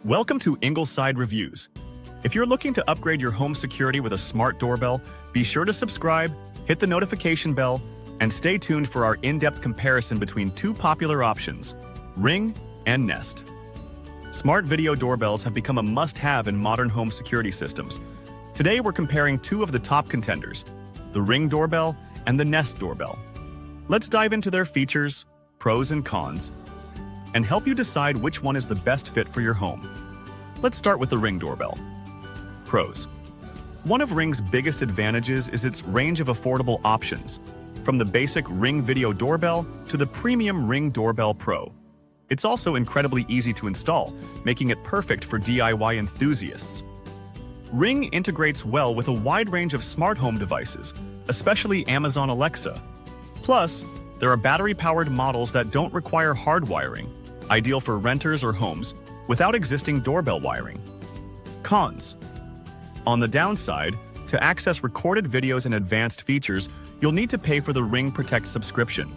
Welcome to Ingleside Reviews. If you're looking to upgrade your home security with a smart doorbell, be sure to subscribe, hit the notification bell, and stay tuned for our in-depth comparison between two popular options, Ring and Nest. Smart video doorbells have become a must-have in modern home security systems. Today we're comparing two of the top contenders, the Ring Doorbell and the Nest Doorbell. Let's dive into their features, pros and cons, and help you decide which one is the best fit for your home. Let's start with the Ring Doorbell. Pros. One of Ring's biggest advantages is its range of affordable options, from the basic Ring Video Doorbell to the premium Ring Doorbell Pro. It's also incredibly easy to install, making it perfect for DIY enthusiasts. Ring integrates well with a wide range of smart home devices, especially Amazon Alexa. Plus, there are battery-powered models that don't require hard wiring, ideal for renters or homes without existing doorbell wiring. Cons. On the downside, to access recorded videos and advanced features, you'll need to pay for the Ring Protect subscription.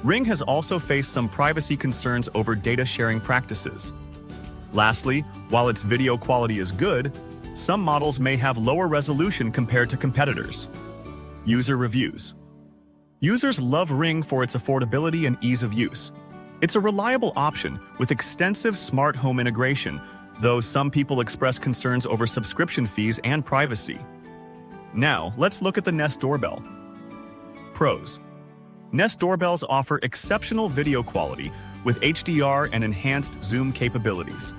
Ring has also faced some privacy concerns over data sharing practices. Lastly, while its video quality is good, some models may have lower resolution compared to competitors. User reviews. Users love Ring for its affordability and ease of use. It's a reliable option with extensive smart home integration, though some people express concerns over subscription fees and privacy. Now, let's look at the Nest Doorbell. Pros. Nest doorbells offer exceptional video quality with HDR and enhanced zoom capabilities.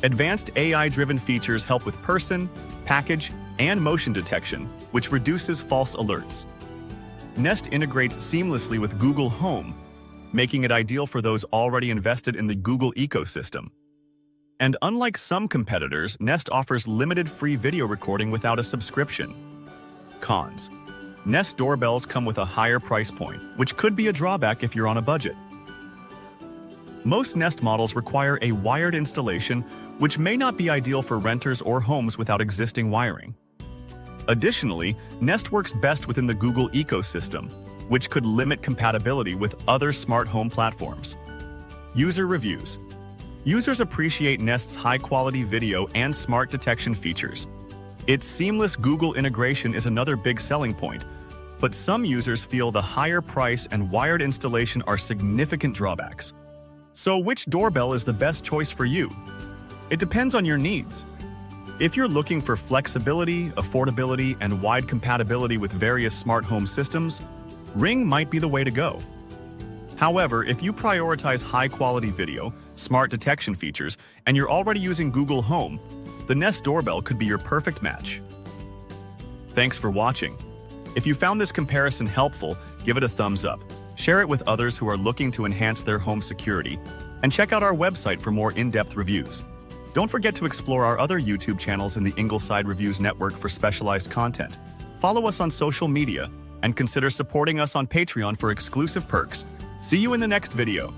Advanced AI-driven features help with person, package, and motion detection, which reduces false alerts. Nest integrates seamlessly with Google Home, making it ideal for those already invested in the Google ecosystem. And unlike some competitors, Nest offers limited free video recording without a subscription. Cons. Nest doorbells come with a higher price point, which could be a drawback if you're on a budget. Most Nest models require a wired installation, which may not be ideal for renters or homes without existing wiring. Additionally, Nest works best within the Google ecosystem, which could limit compatibility with other smart home platforms. User reviews. Users appreciate Nest's high-quality video and smart detection features. Its seamless Google integration is another big selling point, but some users feel the higher price and wired installation are significant drawbacks. So which doorbell is the best choice for you? It depends on your needs. If you're looking for flexibility, affordability, and wide compatibility with various smart home systems, Ring might be the way to go. However, if you prioritize high-quality video, smart detection features, and you're already using Google Home, the Nest Doorbell could be your perfect match. Thanks for watching. If you found this comparison helpful, give it a thumbs up, share it with others who are looking to enhance their home security, and check out our website for more in-depth reviews. Don't forget to explore our other YouTube channels in the Ingleside Reviews network for specialized content. Follow us on social media, and consider supporting us on Patreon for exclusive perks. See you in the next video.